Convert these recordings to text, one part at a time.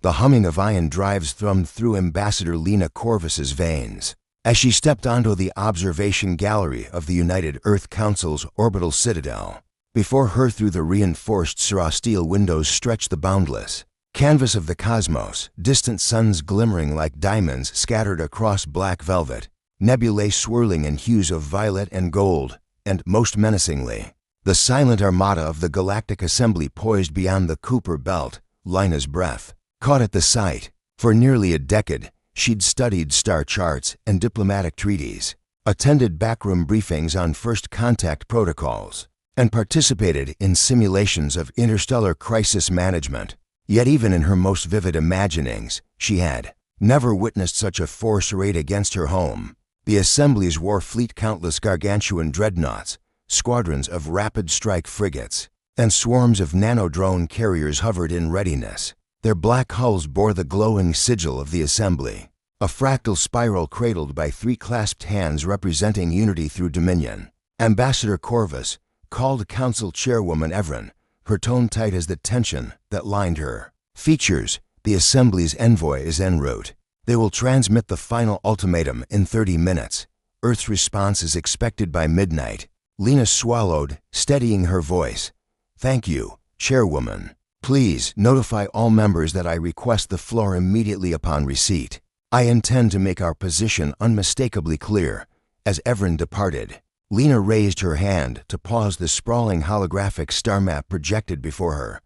The humming of ion drives thrummed through Ambassador Lena Corvus's veins. As she stepped onto the observation gallery of the United Earth Council's orbital citadel, before her through the reinforced cerasteel windows stretched the boundless canvas of the cosmos, distant suns glimmering like diamonds scattered across black velvet, nebulae swirling in hues of violet and gold, and, most menacingly, the silent armada of the Galactic Assembly poised beyond the Kuiper Belt. Lena's breath caught at the sight. For nearly a decade, she'd studied star charts and diplomatic treaties, attended backroom briefings on first contact protocols, and participated in simulations of interstellar crisis management. Yet even in her most vivid imaginings, she had never witnessed such a force arrayed against her home. The Assembly's war fleet, countless gargantuan dreadnoughts, squadrons of rapid strike frigates, and swarms of nano-drone carriers hovered in readiness. Their black hulls bore the glowing sigil of the Assembly, a fractal spiral cradled by three clasped hands representing unity through dominion. Ambassador Corvus called Council Chairwoman Evren, her tone tight as the tension that lined her features. The Assembly's envoy is en route. They will transmit the final ultimatum in 30 minutes. Earth's response is expected by midnight. Lena swallowed, steadying her voice. Thank you, Chairwoman. Please notify all members that I request the floor immediately upon receipt. I intend to make our position unmistakably clear. As Evren departed, Lena raised her hand to pause the sprawling holographic star map projected before her.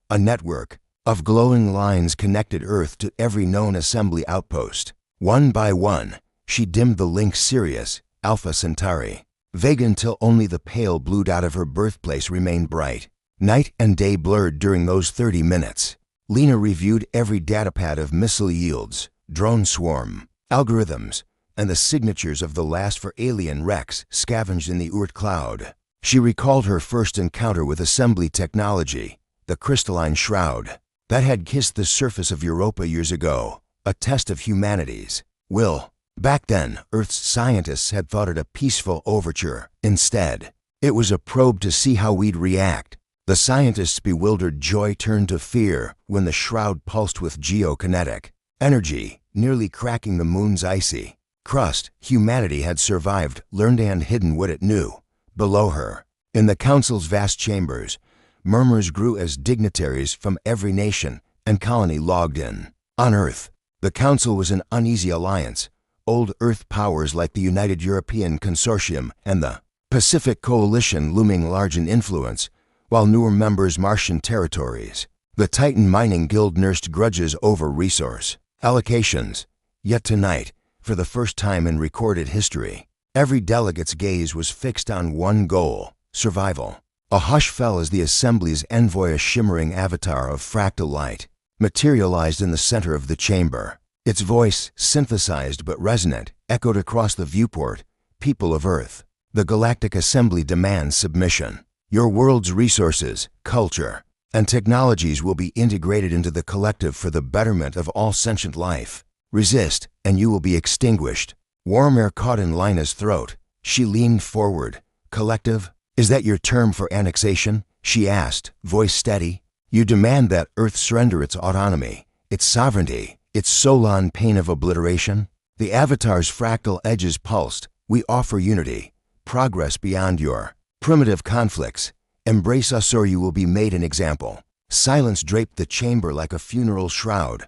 A network of glowing lines connected Earth to every known Assembly outpost. One by one, she dimmed the link Sirius, Alpha Centauri, vague until only the pale blue dot of her birthplace remained bright. Night and day blurred during those 30 minutes. Lena reviewed every datapad of missile yields, drone swarm, algorithms, and the signatures of the last for alien wrecks scavenged in the Oort cloud. She recalled her first encounter with Assembly technology, the crystalline shroud that had kissed the surface of Europa years ago, a test of humanity's will. Back then, Earth's scientists had thought it a peaceful overture. Instead, it was a probe to see how we'd react. The scientists' bewildered joy turned to fear when the shroud pulsed with geokinetic energy, nearly cracking the moon's icy crust. Humanity had survived, learned, and hidden what it knew. Below her, in the Council's vast chambers, murmurs grew as dignitaries from every nation and colony logged in. On Earth, the Council was an uneasy alliance. Old Earth powers like the United European Consortium and the Pacific Coalition looming large in influence, while newer members Martian territories. The Titan Mining Guild nursed grudges over resource allocations. Yet tonight, for the first time in recorded history, every delegate's gaze was fixed on one goal: survival. A hush fell as the Assembly's envoy, a shimmering avatar of fractal light, materialized in the center of the chamber. Its voice, synthesized but resonant, echoed across the viewport. People of Earth, the Galactic Assembly demands submission. Your world's resources, culture, and technologies will be integrated into the collective for the betterment of all sentient life. Resist, and you will be extinguished. Warm air caught in Lena's throat. She leaned forward. Collective? Is that your term for annexation? She asked, voice steady. You demand that Earth surrender its autonomy, its sovereignty, its Solon pain of obliteration? The Avatar's fractal edges pulsed. We offer unity, progress beyond your primitive conflicts. Embrace us or you will be made an example. Silence draped the chamber like a funeral shroud.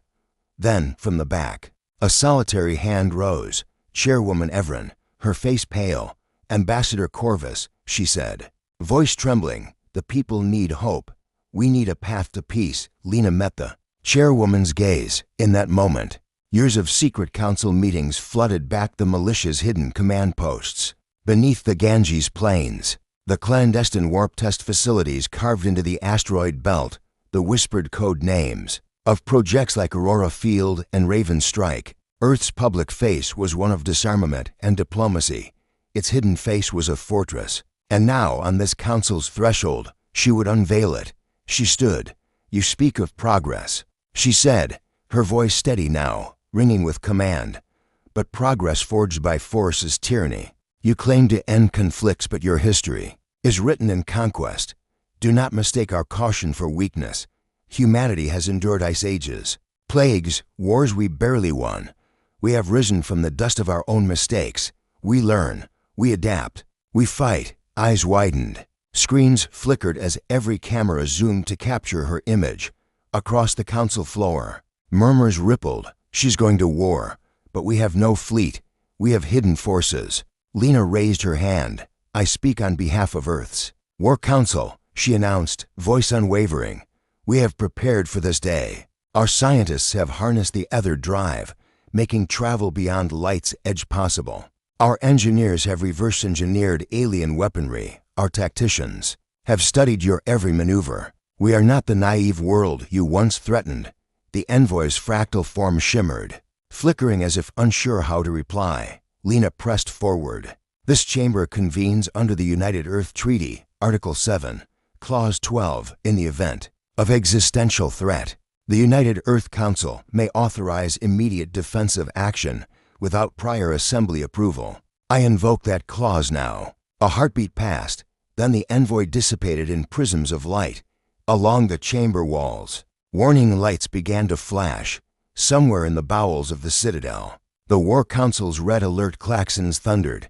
Then, from the back, a solitary hand rose. Chairwoman Evren, her face pale. Ambassador Corvus, she said, voice trembling, the people need hope. We need a path to peace. Lena met the chairwoman's gaze. In that moment, years of secret council meetings flooded back the militia's hidden command posts. Beneath the Ganges plains, the clandestine warp test facilities carved into the asteroid belt, the whispered code names of projects like Aurora Field and Raven Strike. Earth's public face was one of disarmament and diplomacy. Its hidden face was a fortress. And now, on this council's threshold, she would unveil it. She stood. You speak of progress, she said, her voice steady now, ringing with command. But progress forged by force is tyranny. You claim to end conflicts, but your history is written in conquest. Do not mistake our caution for weakness. Humanity has endured ice ages, Plagues, wars we barely won. We have risen from the dust of our own mistakes. We learn. We adapt. We fight. Eyes widened. Screens flickered as every camera zoomed to capture her image. Across the council floor, murmurs rippled. She's going to war. But we have no fleet. We have hidden forces. Lena raised her hand. I speak on behalf of Earth's War Council, she announced, voice unwavering. We have prepared for this day. Our scientists have harnessed the ether drive, making travel beyond light's edge possible. Our engineers have reverse-engineered alien weaponry. Our tacticians have studied your every maneuver. We are not the naive world you once threatened. The envoy's fractal form shimmered, flickering as if unsure how to reply. Lena pressed forward. This chamber convenes under the United Earth Treaty, Article 7, Clause 12, in the event of existential threat. The United Earth Council may authorize immediate defensive action without prior assembly approval. I invoke that clause now. A heartbeat passed, then the envoy dissipated in prisms of light along the chamber walls. Warning lights began to flash somewhere in the bowels of the citadel. The War Council's red alert klaxons thundered.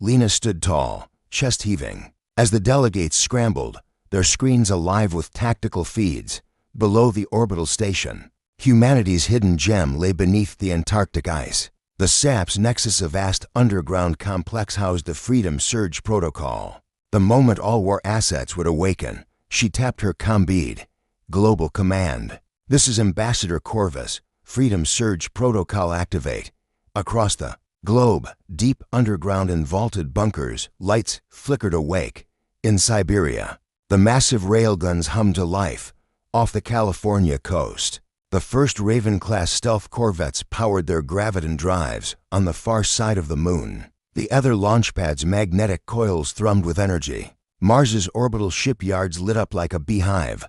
Lena stood tall, chest heaving. As the delegates scrambled, their screens alive with tactical feeds, below the orbital station, humanity's hidden gem lay beneath the Antarctic ice. The SAP's nexus, a vast underground complex, housed the Freedom Surge Protocol. The moment all war assets would awaken, she tapped her comm bead. Global Command. This is Ambassador Corvus. Freedom Surge Protocol activate. Across the globe, deep underground and vaulted bunkers, lights flickered awake. In Siberia, the massive railguns hummed to life. Off the California coast, the first Raven-class stealth corvettes powered their graviton drives. On the far side of the moon, the other launchpad's magnetic coils thrummed with energy. Mars's orbital shipyards lit up like a beehive.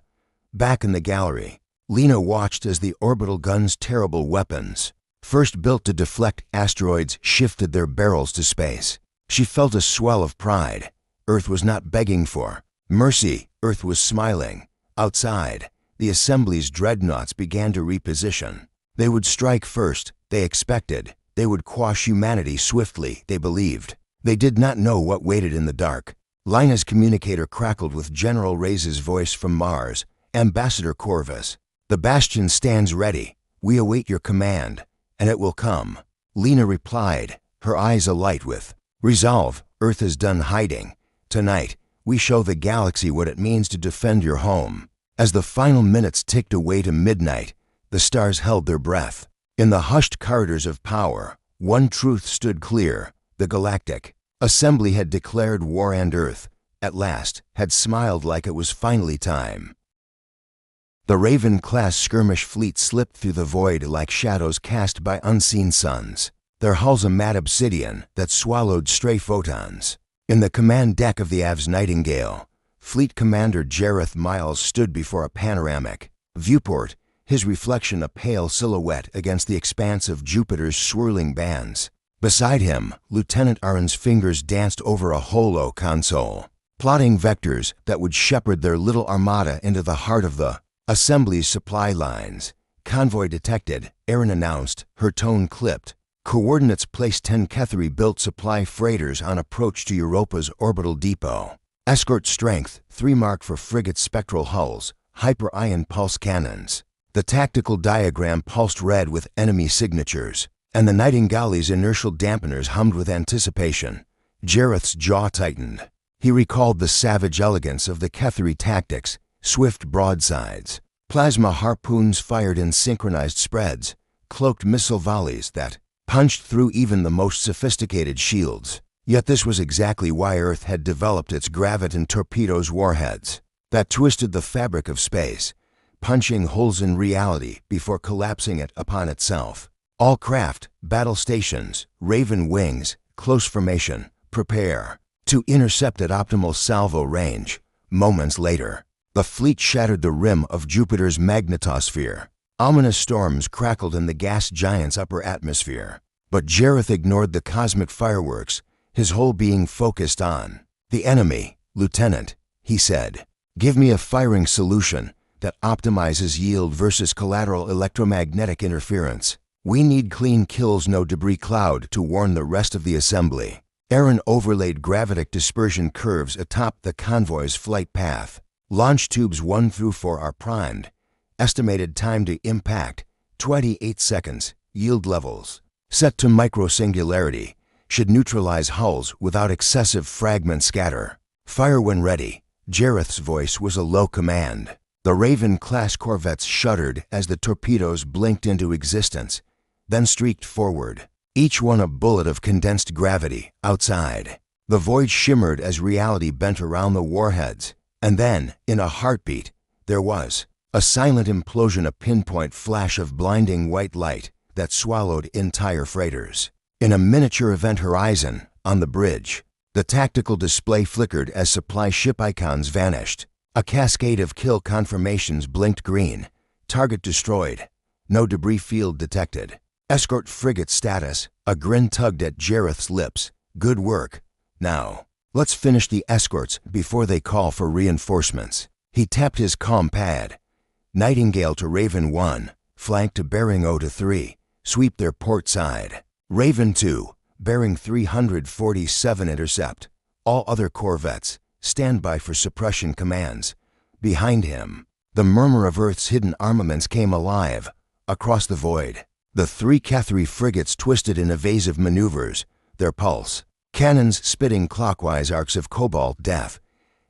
Back in the gallery, Lena watched as the orbital gun's terrible weapons, first built to deflect asteroids, shifted their barrels to space. She felt a swell of pride. Earth was not begging for mercy. Earth was smiling. Outside, the Assembly's dreadnoughts began to reposition. They would strike first, they expected. They would quash humanity swiftly, they believed. They did not know what waited in the dark. Lena's communicator crackled with General Reyes' voice from Mars. Ambassador Corvus, the Bastion stands ready. We await your command, and it will come. Lena replied, her eyes alight with resolve. Earth is done hiding. Tonight, we show the galaxy what it means to defend your home. As the final minutes ticked away to midnight, the stars held their breath. In the hushed corridors of power, one truth stood clear. The Galactic Assembly had declared war, and Earth, at last, had smiled like it was finally time. The Raven-class skirmish fleet slipped through the void like shadows cast by unseen suns, their hulls a matte obsidian that swallowed stray photons. In the command deck of the Av's Nightingale, Fleet Commander Jareth Miles stood before a panoramic viewport, his reflection a pale silhouette against the expanse of Jupiter's swirling bands. Beside him, Lieutenant Aron's fingers danced over a holo console, plotting vectors that would shepherd their little armada into the heart of the Assembly's supply lines. Convoy detected, Aron announced, her tone clipped. Coordinates placed 10 Ketheri-built supply freighters on approach to Europa's orbital depot. Escort strength, 3 mark for frigate spectral hulls, hyper-ion pulse cannons. The tactical diagram pulsed red with enemy signatures, and the Nightingale's inertial dampeners hummed with anticipation. Jareth's jaw tightened. He recalled the savage elegance of the Ketheri tactics, swift broadsides, plasma harpoons fired in synchronized spreads, cloaked missile volleys that punched through even the most sophisticated shields. Yet this was exactly why Earth had developed its graviton torpedoes warheads that twisted the fabric of space, punching holes in reality before collapsing it upon itself. All craft, battle stations, Raven wings, close formation, prepare to intercept at optimal salvo range. Moments later, the fleet shattered the rim of Jupiter's magnetosphere. Ominous storms crackled in the gas giant's upper atmosphere. But Jareth ignored the cosmic fireworks, his whole being focused on the enemy. Lieutenant, he said, give me a firing solution that optimizes yield versus collateral electromagnetic interference. We need clean kills, no debris cloud, to warn the rest of the assembly. Aaron overlaid gravitic dispersion curves atop the convoy's flight path. Launch tubes 1 through 4 are primed. Estimated time to impact, 28 seconds. Yield levels, set to microsingularity, should neutralize hulls without excessive fragment scatter. Fire when ready. Jareth's voice was a low command. The Raven-class corvettes shuddered as the torpedoes blinked into existence, then streaked forward, each one a bullet of condensed gravity outside. The void shimmered as reality bent around the warheads, and then, in a heartbeat, there was a silent implosion, a pinpoint flash of blinding white light that swallowed entire freighters. In a miniature event horizon, on the bridge, the tactical display flickered as supply ship icons vanished. A cascade of kill confirmations blinked green. Target destroyed. No debris field detected. Escort frigate status. A grin tugged at Jareth's lips. Good work. Now, let's finish the escorts before they call for reinforcements. He tapped his comm pad. Nightingale to Raven 1. Flank to bearing 0-3. Sweep their port side. Raven 2. Bearing 347 intercept. All other corvettes, stand by for suppression commands. Behind him, the murmur of Earth's hidden armaments came alive. Across the void, the 3 Cathari frigates twisted in evasive maneuvers, their pulse, cannons spitting clockwise arcs of cobalt death.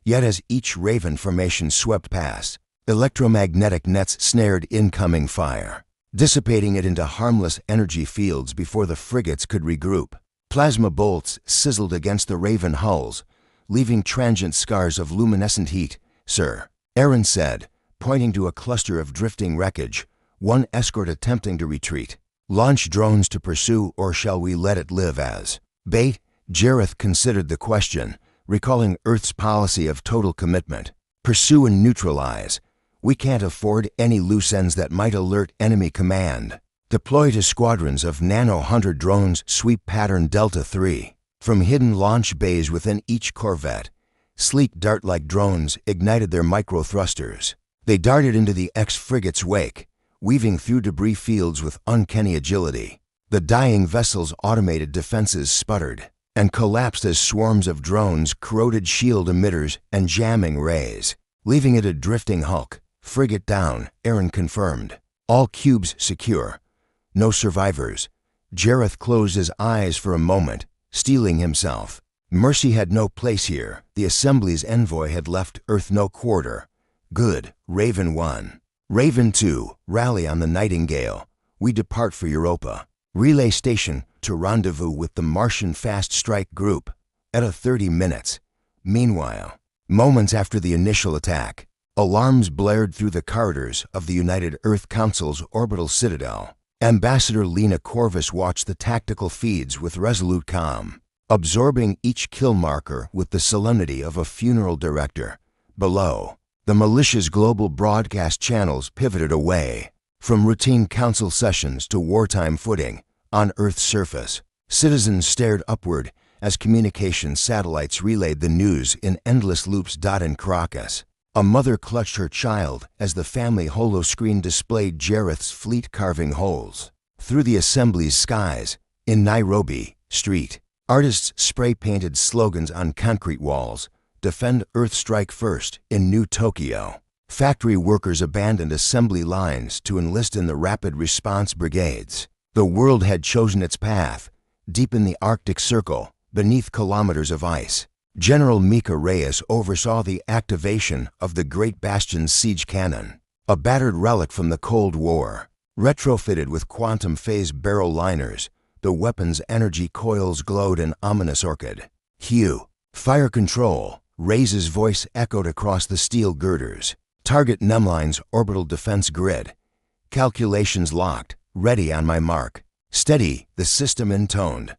Yet as each Raven formation swept past, electromagnetic nets snared incoming fire, dissipating it into harmless energy fields before the frigates could regroup. Plasma bolts sizzled against the Raven hulls, leaving transient scars of luminescent heat. Sir, Aaron said, pointing to a cluster of drifting wreckage, one escort attempting to retreat. Launch drones to pursue, or shall we let it live as bait? Jareth considered the question, recalling Earth's policy of total commitment. Pursue and neutralize. We can't afford any loose ends that might alert enemy command. Deploy to squadrons of nano-hunter drones, sweep pattern Delta 3. From hidden launch bays within each corvette, sleek dart-like drones ignited their micro-thrusters. They darted into the X-frigate's wake, weaving through debris fields with uncanny agility. The dying vessel's automated defenses sputtered and collapsed as swarms of drones corroded shield emitters and jamming rays, leaving it a drifting hulk. Frigate down, Aaron confirmed. All cubes secure. No survivors. Jareth closed his eyes for a moment, steeling himself. Mercy had no place here. The assembly's envoy had left Earth no quarter. Good. Raven 1. Raven 2, rally on the Nightingale. We depart for Europa. Relay station to rendezvous with the Martian Fast Strike Group at 30 minutes. Meanwhile, moments after the initial attack, alarms blared through the corridors of the United Earth Council's orbital citadel. Ambassador Lena Corvus watched the tactical feeds with resolute calm, absorbing each kill marker with the solemnity of a funeral director. Below, the militia's global broadcast channels pivoted away from routine council sessions to wartime footing. On Earth's surface, citizens stared upward as communication satellites relayed the news in endless loops. In Caracas, a mother clutched her child as the family holoscreen displayed Jareth's fleet carving holes through the assembly's skies. In Nairobi, street artists spray-painted slogans on concrete walls. Defend Earth, strike first. In New Tokyo, factory workers abandoned assembly lines to enlist in the rapid response brigades. The world had chosen its path, deep in the Arctic Circle, beneath kilometers of ice. General Mika Reyes oversaw the activation of the Great Bastion's siege cannon, a battered relic from the Cold War. Retrofitted with quantum phase barrel liners, the weapon's energy coils glowed an ominous orchid hue. Fire control. Reyes' voice echoed across the steel girders. Target Nemline's orbital defense grid. Calculations locked. Ready on my mark. Steady, the system intoned.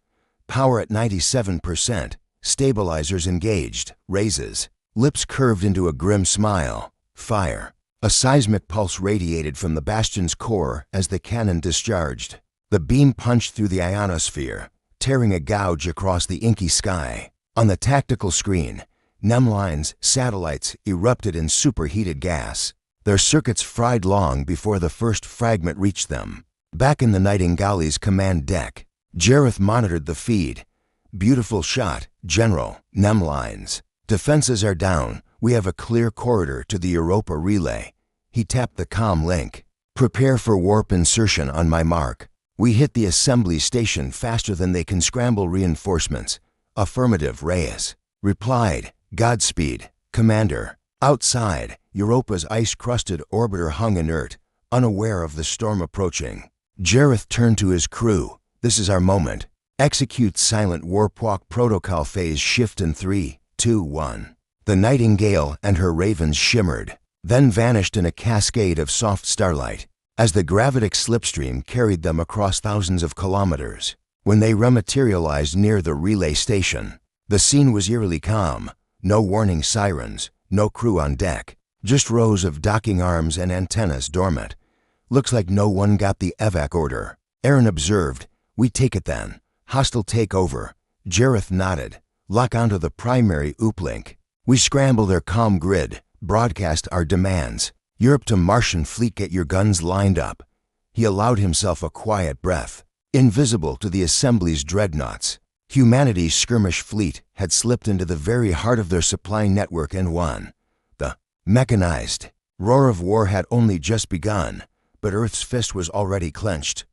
Power at 97%. Stabilizers engaged. Raises. Lips curved into a grim smile. Fire. A seismic pulse radiated from the bastion's core as the cannon discharged. The beam punched through the ionosphere, tearing a gouge across the inky sky. On the tactical screen, Nemline's satellites erupted in superheated gas. their circuits fried long before the first fragment reached them. Back in the Nightingale's command deck, Jareth monitored the feed. "Beautiful shot, General. NEM lines. Defenses are down. We have a clear corridor to the Europa relay." He tapped the comm link. "Prepare for warp insertion on my mark. We hit the assembly station faster than they can scramble reinforcements." "Affirmative," Reyes replied. "Godspeed, Commander." Outside, Europa's ice-crusted orbiter hung inert, unaware of the storm approaching. Jareth turned to his crew. "This is our moment. Execute silent warp walk protocol phase shift in 3, 2, 1. The Nightingale and her ravens shimmered, then vanished in a cascade of soft starlight, as the gravitic slipstream carried them across thousands of kilometers. When they rematerialized near the relay station, the scene was eerily calm. No warning sirens, no crew on deck, just rows of docking arms and antennas dormant. "Looks like no one got the evac order," Aaron observed. "We take it then. Hostile takeover." Jareth nodded. "Lock onto the primary uplink. We scramble their comm grid, broadcast our demands. Europe to Martian fleet, get your guns lined up." He allowed himself a quiet breath. Invisible to the assembly's dreadnoughts, humanity's skirmish fleet had slipped into the very heart of their supply network and won. The mechanized roar of war had only just begun, but Earth's fist was already clenched.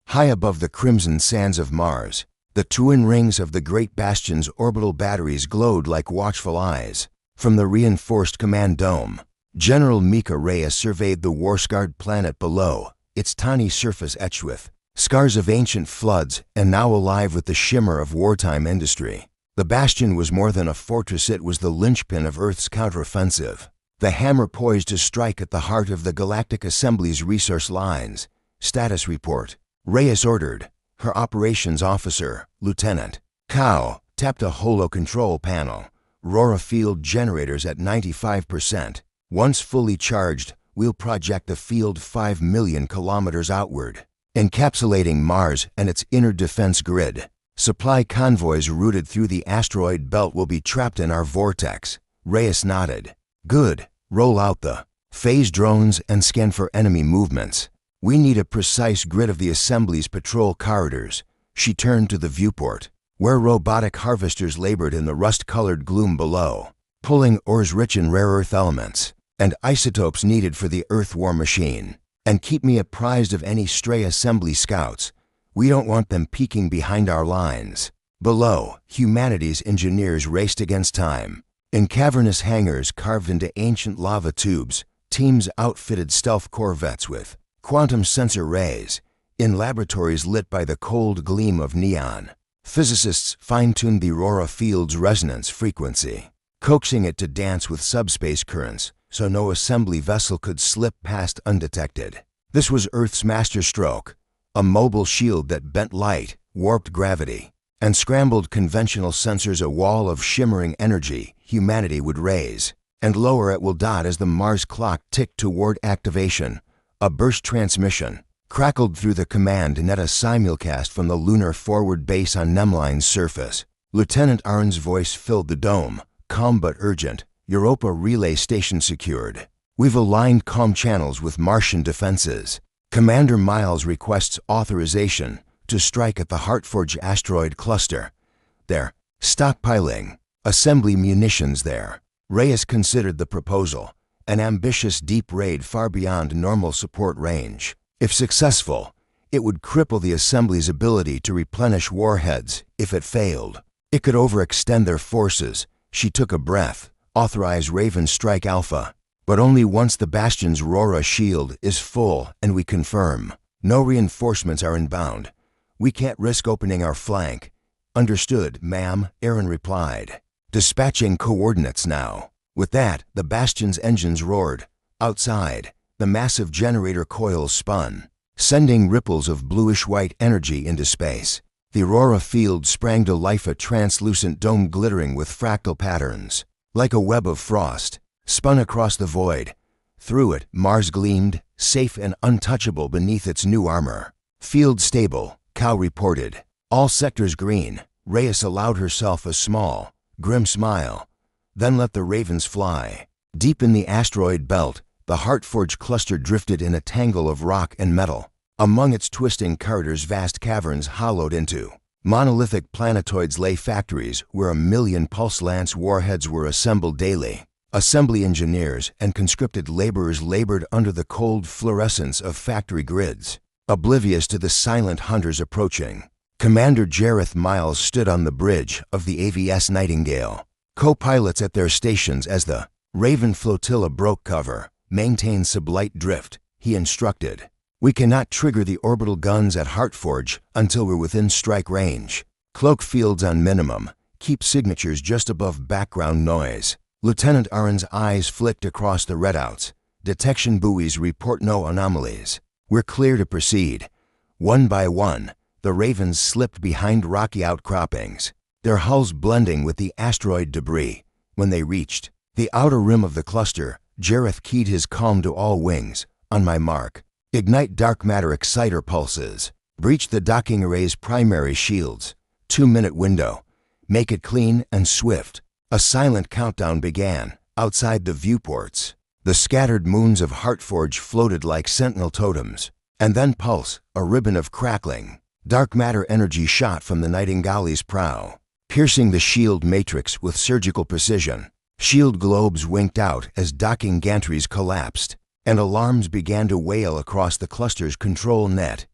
High above the crimson sands of Mars, the twin rings of the great bastion's orbital batteries glowed like watchful eyes. From the reinforced command dome, General Mika Reyes surveyed the war-scarred planet below, its tiny surface etched with scars of ancient floods and now alive with the shimmer of wartime industry. The bastion was more than a fortress, it was the linchpin of Earth's counteroffensive, the hammer poised to strike at the heart of the Galactic Assembly's resource lines. "Status report," Reyes ordered. Her operations officer, Lieutenant Cao, tapped a holo control panel. "Rora field generators at 95%. Once fully charged, we'll project the field 5 million kilometers outward, encapsulating Mars and its inner defense grid. Supply convoys routed through the asteroid belt will be trapped in our vortex." Reyes nodded. "Good. Roll out the phase drones and scan for enemy movements. We need a precise grid of the assembly's patrol corridors." She turned to the viewport, where robotic harvesters labored in the rust-colored gloom below, pulling ores rich in rare earth elements and isotopes needed for the Earth war machine. "And keep me apprised of any stray assembly scouts. We don't want them peeking behind our lines." Below, humanity's engineers raced against time. In cavernous hangars carved into ancient lava tubes, teams outfitted stealth corvettes with quantum sensor rays. In laboratories lit by the cold gleam of neon, physicists fine-tuned the Aurora field's resonance frequency, coaxing it to dance with subspace currents so no assembly vessel could slip past undetected. This was Earth's masterstroke, a mobile shield that bent light, warped gravity, and scrambled conventional sensors, a wall of shimmering energy humanity would raise and lower at will dot as the Mars clock ticked toward activation. A burst transmission crackled through the command net, a simulcast from the lunar forward base on Nemline's surface. Lieutenant Arn's voice filled the dome, calm but urgent. "Europa relay station secured. We've aligned comm channels with Martian defenses. Commander Miles requests authorization to strike at the Heartforge asteroid cluster. They're stockpiling assembly munitions there." Reyes considered the proposal, an ambitious deep raid far beyond normal support range. If successful, it would cripple the assembly's ability to replenish warheads. If it failed, it could overextend their forces. She took a breath. "Authorize Raven Strike Alpha, but only once the Bastion's Rora shield is full and we confirm no reinforcements are inbound. We can't risk opening our flank." "Understood, ma'am," Aaron replied. "Dispatching coordinates now." With that, the Bastion's engines roared. Outside, the massive generator coils spun, sending ripples of bluish-white energy into space. The Aurora field sprang to life, a translucent dome glittering with fractal patterns, like a web of frost, spun across the void. Through it, Mars gleamed, safe and untouchable beneath its new armor. "Field stable," Cal reported. "All sectors green." Reyes allowed herself a small, grim smile, then let the ravens fly. Deep in the asteroid belt, The Heartforge cluster drifted in a tangle of rock and metal. Among its twisting corridors, vast caverns hollowed into monolithic planetoids lay factories where 1,000,000 pulse lance warheads were assembled daily. Assembly engineers and conscripted laborers labored under the cold fluorescence of factory grids, oblivious to the silent hunters approaching. Commander Jareth Miles stood on the bridge of the AVS Nightingale. Co-pilots at their stations as the Raven flotilla broke cover. "Maintain sublight drift," he instructed. "We cannot trigger the orbital guns at Heartforge until we're within strike range. Cloak fields on minimum. Keep signatures just above background noise." Lieutenant Aron's eyes flicked across the readouts. "Detection buoys report no anomalies. We're clear to proceed." One by one, the Ravens slipped behind rocky outcroppings, their hulls blending with the asteroid debris. When they reached the outer rim of the cluster, Jareth keyed his calm to all wings. "On my mark. Ignite dark matter exciter pulses. Breach the docking array's primary shields. 2-minute window. Make it clean and swift." A silent countdown began outside the viewports. The scattered moons of Heartforge floated like sentinel totems. And then Pulse, a ribbon of crackling, dark matter energy shot from the Nightingale's prow, piercing the shield matrix with surgical precision. Shield globes winked out as docking gantries collapsed, and alarms began to wail across the cluster's control net.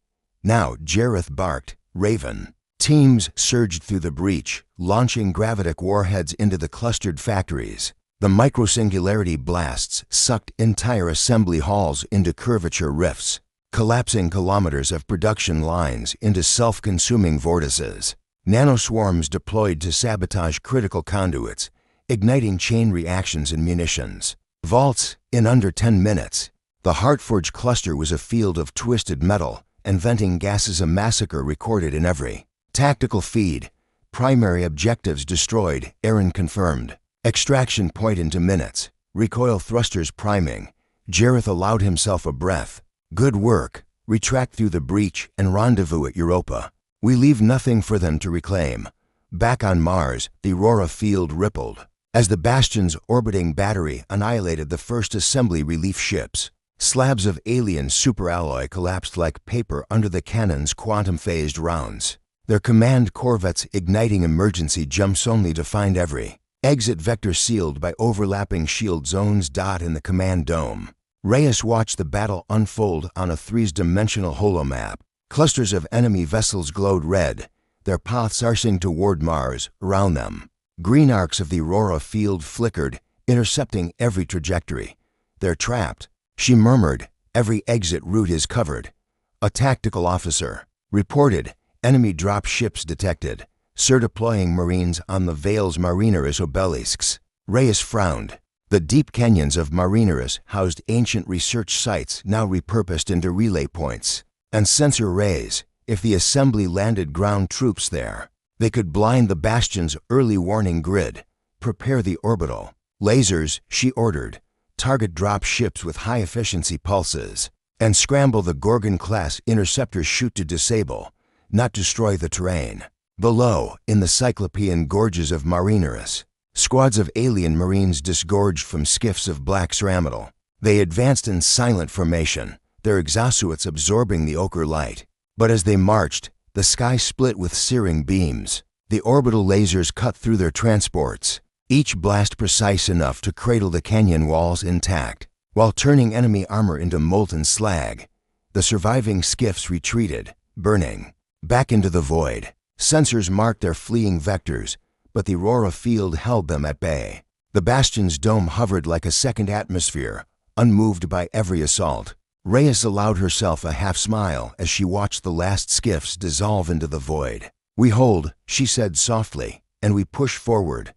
Now Jareth barked, "Raven." Teams surged through the breach, launching gravitic warheads into the clustered factories. The microsingularity blasts sucked entire assembly halls into curvature rifts, collapsing kilometers of production lines into self-consuming vortices. Nanoswarms deployed to sabotage critical conduits, igniting chain reactions and munitions. Vaults in under 10 minutes. The Heartforge cluster was a field of twisted metal and venting gases, a massacre recorded in every tactical feed. Primary objectives destroyed, Aaron confirmed. Extraction point into minutes. Recoil thrusters priming. Jareth allowed himself a breath. "Good work. Retract through the breach and rendezvous at Europa. We leave nothing for them to reclaim." Back on Mars, the Aurora field rippled as the Bastion's orbiting battery annihilated the first assembly relief ships. Slabs of alien superalloy collapsed like paper under the cannon's quantum-phased rounds, their command corvettes igniting emergency jumps only to find every exit vector sealed by overlapping shield zones. In the command dome, Reyes watched the battle unfold on a three-dimensional holomap. Clusters of enemy vessels glowed red, their paths arcing toward Mars. Around them, green arcs of the Aurora field flickered, intercepting every trajectory. "They're trapped," she murmured. "Every exit route is covered." A tactical officer reported, "Enemy drop ships detected. Sir, deploying Marines on the Vale's Marineris obelisks." Reyes frowned. The deep canyons of Marineris housed ancient research sites now repurposed into relay points and sensor arrays. If the assembly landed ground troops there, they could blind the Bastion's early warning grid. "Prepare the orbital lasers," she ordered. "Target drop ships with high-efficiency pulses, and scramble the Gorgon-class interceptors. Shoot to disable, not destroy the terrain." Below, in the Cyclopean gorges of Marineris, squads of alien Marines disgorged from skiffs of black ceramides. They advanced in silent formation, their exosuits absorbing the ochre light. But as they marched, the sky split with searing beams. The orbital lasers cut through their transports, each blast precise enough to cradle the canyon walls intact, while turning enemy armor into molten slag. The surviving skiffs retreated, burning, back into the void. Sensors marked their fleeing vectors, but the Aurora field held them at bay. The Bastion's dome hovered like a second atmosphere, unmoved by every assault. Reyes allowed herself a half-smile as she watched the last skiffs dissolve into the void. "We hold," she said softly, "and we push forward."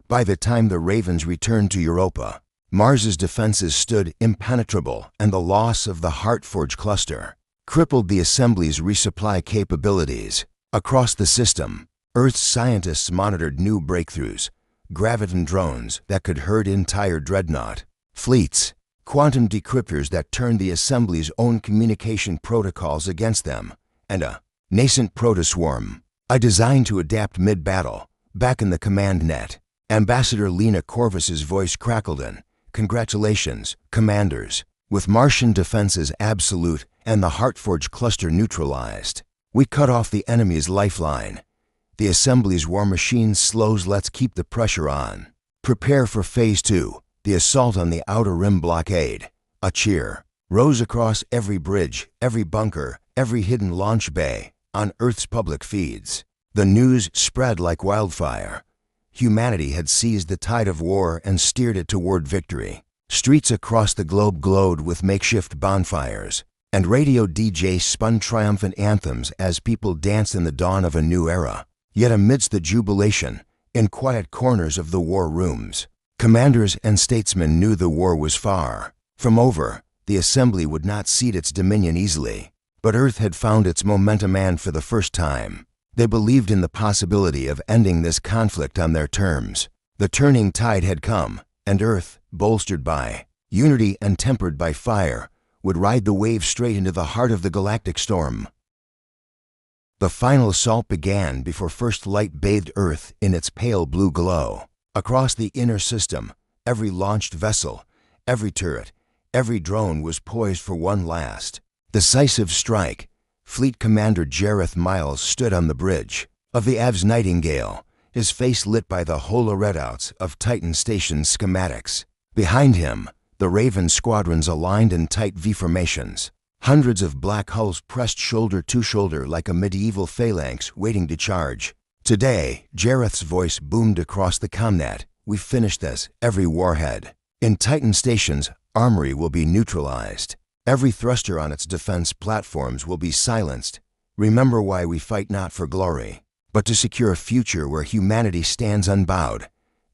By the time the Ravens returned to Europa, Mars's defenses stood impenetrable, and the loss of the Heartforge cluster crippled the assembly's resupply capabilities. Across the system, Earth's scientists monitored new breakthroughs, graviton drones that could herd entire dreadnought fleets, quantum decryptors that turned the assembly's own communication protocols against them, and a nascent protoswarm, a design to adapt mid-battle. Back in the command net, Ambassador Lena Corvus's voice crackled in, "Congratulations, commanders. With Martian defenses absolute and the Heartforge cluster neutralized, we cut off the enemy's lifeline. The assembly's war machine slows. Let's keep the pressure on. Prepare for Phase 2, the assault on the Outer Rim blockade. A cheer rose across every bridge, every bunker, every hidden launch bay, on Earth's public feeds. The news spread like wildfire. Humanity had seized the tide of war and steered it toward victory. Streets across the globe glowed with makeshift bonfires, and radio DJs spun triumphant anthems as people danced in the dawn of a new era. Yet amidst the jubilation, in quiet corners of the war rooms, commanders and statesmen knew the war was far from over. The assembly would not cede its dominion easily, but Earth had found its momentum, and for the first time, they believed in the possibility of ending this conflict on their terms. The turning tide had come, and Earth, bolstered by unity and tempered by fire, would ride the wave straight into the heart of the galactic storm. The final assault began before first light bathed Earth in its pale blue glow. Across the inner system, every launched vessel, every turret, every drone was poised for one last, decisive strike. Fleet Commander Jareth Miles stood on the bridge of the Av's Nightingale, his face lit by the holo readouts of Titan Station schematics. Behind him, the Raven squadrons aligned in tight V formations. Hundreds of black hulls pressed shoulder to shoulder like a medieval phalanx waiting to charge. Today, Jareth's voice boomed across the comnet. "We finished this, every warhead in Titan Station's armory will be neutralized. Every thruster on its defense platforms will be silenced. Remember why we fight, not for glory, but to secure a future where humanity stands unbowed.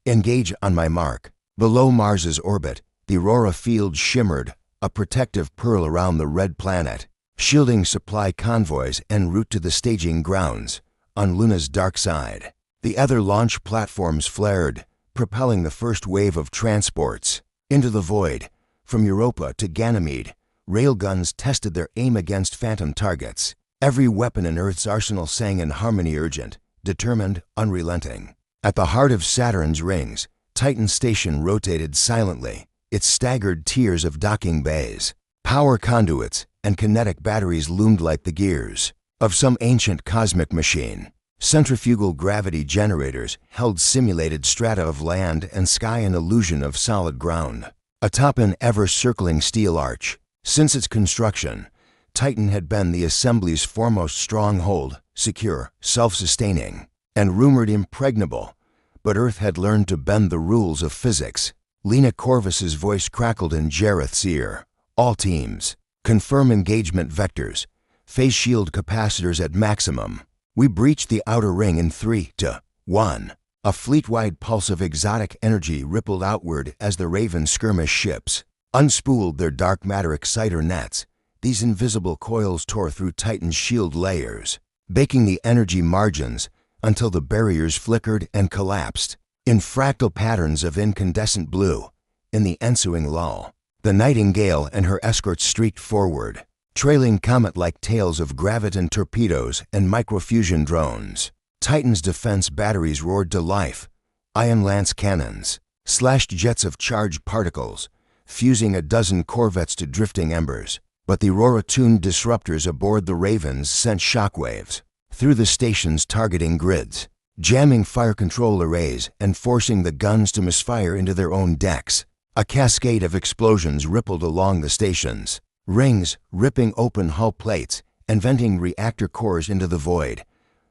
Engage on my mark." Below Mars's orbit, the Aurora field shimmered, a protective pearl around the red planet, shielding supply convoys en route to the staging grounds on Luna's dark side. The other launch platforms flared, propelling the first wave of transports into the void. From Europa to Ganymede, railguns tested their aim against phantom targets. Every weapon in Earth's arsenal sang in harmony, urgent, determined, unrelenting. At the heart of Saturn's rings, Titan Station rotated silently, its staggered tiers of docking bays. Power conduits and kinetic batteries loomed like the gears of some ancient cosmic machine. Centrifugal gravity generators held simulated strata of land and sky, an illusion of solid ground. Atop an ever-circling steel arch, since its construction, Titan had been the assembly's foremost stronghold, secure, self-sustaining, and rumored impregnable. But Earth had learned to bend the rules of physics. Lena Corvus's voice crackled in Jareth's ear. "All teams, confirm engagement vectors. Phase shield capacitors at maximum. We breach the outer ring in 3, 2, 1. A fleet-wide pulse of exotic energy rippled outward as the Raven skirmish ships unspooled their dark matter exciter nets. These invisible coils tore through Titan's shield layers, baking the energy margins until the barriers flickered and collapsed in fractal patterns of incandescent blue. In the ensuing lull, the Nightingale and her escorts streaked forward, trailing comet-like tails of graviton torpedoes and microfusion drones. Titan's defense batteries roared to life. Ion lance cannons slashed jets of charged particles, fusing a dozen corvettes to drifting embers. But the Aurora-tuned disruptors aboard the Ravens sent shockwaves through the station's targeting grids, jamming fire control arrays and forcing the guns to misfire into their own decks. A cascade of explosions rippled along the station's rings, ripping open hull plates and venting reactor cores into the void.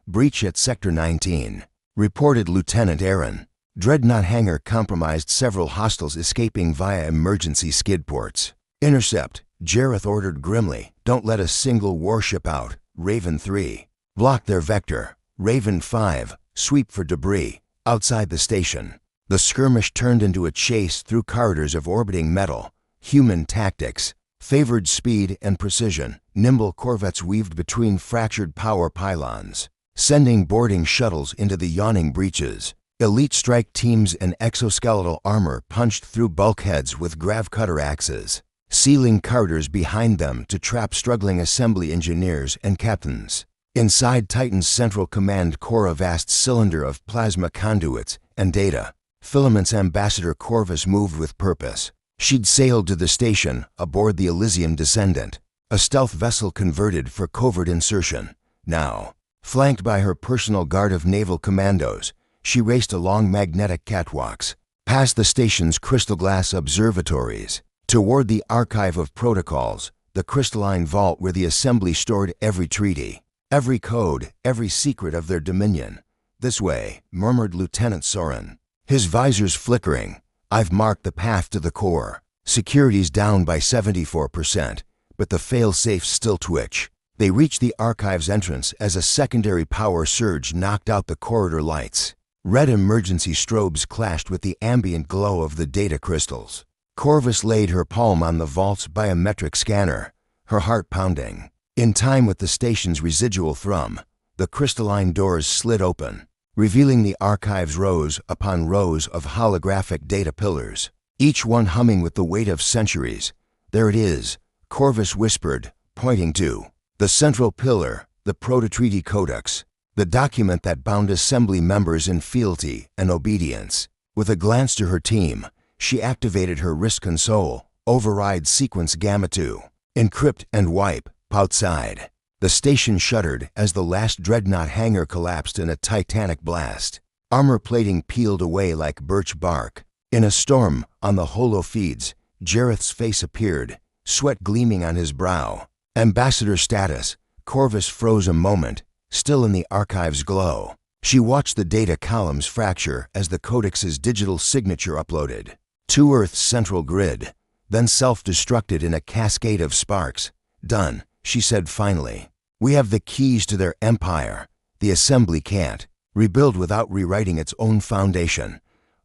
"Breach at Sector 19, reported Lieutenant Aaron. Dreadnought hangar compromised, several hostiles escaping via emergency skid ports. Intercept," Jareth ordered grimly. "Don't let a single warship out." Raven 3, block their vector. Raven 5, sweep for debris outside the station. The skirmish turned into a chase through corridors of orbiting metal. Human tactics favored speed and precision. Nimble corvettes weaved between fractured power pylons, sending boarding shuttles into the yawning breaches. Elite strike teams in exoskeletal armor punched through bulkheads with grav cutter axes, sealing corridors behind them to trap struggling assembly engineers and captains. Inside Titan's central command core, a vast cylinder of plasma conduits and data filaments, Ambassador Corvus moved with purpose. She'd sailed to the station aboard the Elysium Descendant, a stealth vessel converted for covert insertion. Now, flanked by her personal guard of naval commandos, she raced along magnetic catwalks, past the station's crystal glass observatories, toward the archive of protocols, the crystalline vault where the assembly stored every treaty, every code, every secret of their dominion. "This way," murmured Lieutenant Soren, his visors flickering. "I've marked the path to the core. Security's down by 74%, but the fail-safes still twitch." They reached the archive's entrance as a secondary power surge knocked out the corridor lights. Red emergency strobes clashed with the ambient glow of the data crystals. Corvus laid her palm on the vault's biometric scanner, her heart pounding. In time with the station's residual thrum, the crystalline doors slid open, revealing the archive's rows upon rows of holographic data pillars, each one humming with the weight of centuries. "There it is," Corvus whispered, pointing to the central pillar, the Proto-Treaty Codex, the document that bound assembly members in fealty and obedience. With a glance to her team, she activated her wrist console, override sequence Gamma 2, encrypt and wipe, outside. The station shuddered as the last dreadnought hangar collapsed in a titanic blast. Armor plating peeled away like birch bark. In a storm, on the holo feeds, Jareth's face appeared, sweat gleaming on his brow. Ambassador status. Corvus froze a moment, still in the archive's glow. She watched the data columns fracture as the Codex's digital signature uploaded to Earth's central grid, then self-destructed in a cascade of sparks. "Done," she said finally. "We have the keys to their empire. The assembly can't rebuild without rewriting its own foundation."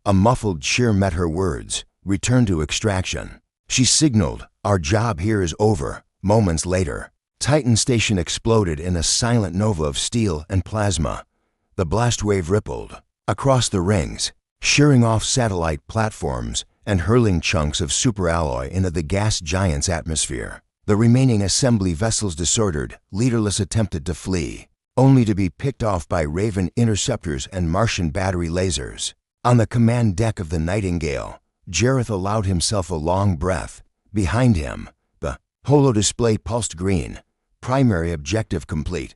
A muffled cheer met her words. "Return to extraction." She signaled, "Our job here is over." Moments later, Titan Station exploded in a silent nova of steel and plasma. The blast wave rippled across the rings, shearing off satellite platforms and hurling chunks of superalloy into the gas giant's atmosphere. The remaining assembly vessels disordered, leaderless attempted to flee, only to be picked off by Raven interceptors and Martian battery lasers. On the command deck of the Nightingale, Jareth allowed himself a long breath. Behind him, the holodisplay pulsed green. Primary objective complete.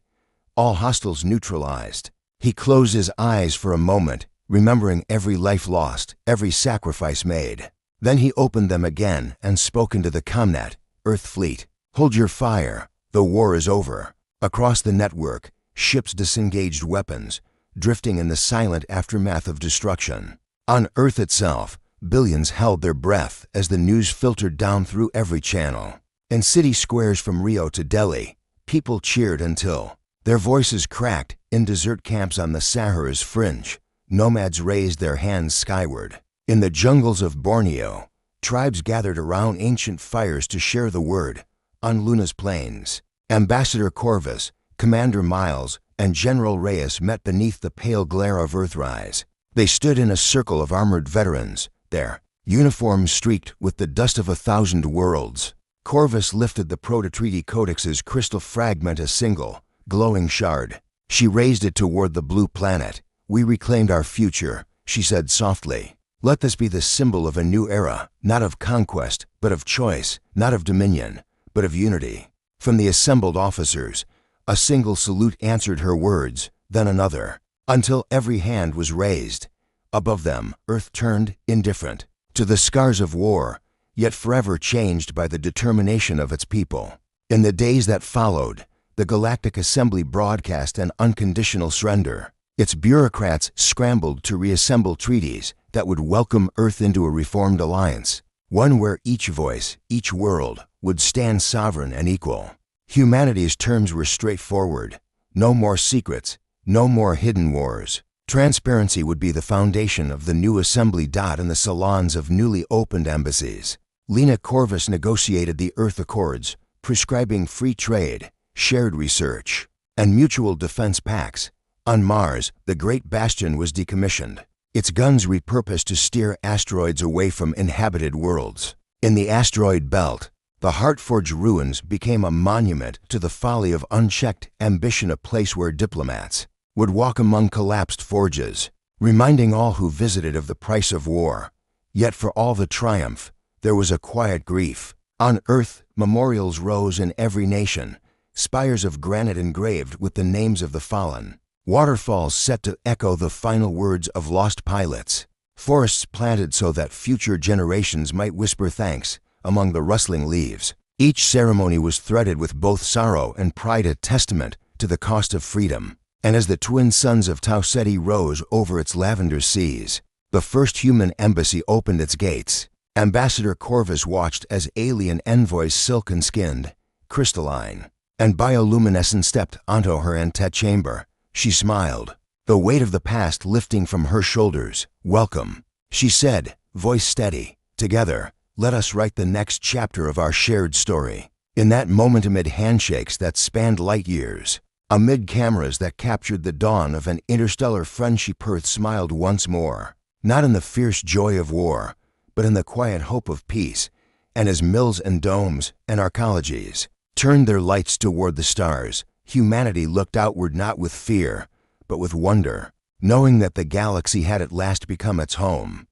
All hostiles neutralized. He closed his eyes for a moment, remembering every life lost, every sacrifice made. Then he opened them again and spoke into the comnet. "Earth Fleet, hold your fire. The war is over." Across the network, ships disengaged weapons, drifting in the silent aftermath of destruction. On Earth itself, billions held their breath as the news filtered down through every channel. In city squares from Rio to Delhi, people cheered until their voices cracked. In desert camps on the Sahara's fringe, nomads raised their hands skyward. In the jungles of Borneo, tribes gathered around ancient fires to share the word. On Luna's plains, Ambassador Corvus, Commander Miles, and General Reyes met beneath the pale glare of Earthrise. They stood in a circle of armored veterans, their uniforms streaked with the dust of 1,000 worlds. Corvus lifted the Proto-Treaty Codex's crystal fragment, a single, glowing shard. She raised it toward the blue planet. "We reclaimed our future," she said softly. "Let this be the symbol of a new era, not of conquest, but of choice, not of dominion, but of unity." From the assembled officers, a single salute answered her words, then another, until every hand was raised. Above them, Earth turned, indifferent, to the scars of war, yet forever changed by the determination of its people. In the days that followed, the Galactic Assembly broadcast an unconditional surrender. Its bureaucrats scrambled to reassemble treaties that would welcome Earth into a reformed alliance, one where each voice, each world, would stand sovereign and equal. Humanity's terms were straightforward. No more secrets, no more hidden wars. Transparency would be the foundation of the new assembly. In the salons of newly opened embassies, Lena Corvus negotiated the Earth Accords, prescribing free trade, shared research, and mutual defense pacts. On Mars, the Great Bastion was decommissioned, its guns repurposed to steer asteroids away from inhabited worlds. In the asteroid belt, the Heartforge ruins became a monument to the folly of unchecked ambition, a place where diplomats would walk among collapsed forges, reminding all who visited of the price of war. Yet for all the triumph, there was a quiet grief. On Earth, memorials rose in every nation, spires of granite engraved with the names of the fallen, waterfalls set to echo the final words of lost pilots, forests planted so that future generations might whisper thanks among the rustling leaves. Each ceremony was threaded with both sorrow and pride, a testament to the cost of freedom. And as the twin suns of Tau Ceti rose over its lavender seas, the first human embassy opened its gates. Ambassador Corvus watched as alien envoys, silken-skinned, crystalline, and bioluminescent, stepped onto her antechamber. She smiled, the weight of the past lifting from her shoulders. "Welcome," she said, voice steady. "Together, let us write the next chapter of our shared story." In that moment, amid handshakes that spanned light years, amid cameras that captured the dawn of an interstellar friendship, Earth smiled once more, not in the fierce joy of war, but in the quiet hope of peace. And as mills and domes and arcologies turned their lights toward the stars, humanity looked outward, not with fear, but with wonder, knowing that the galaxy had at last become its home.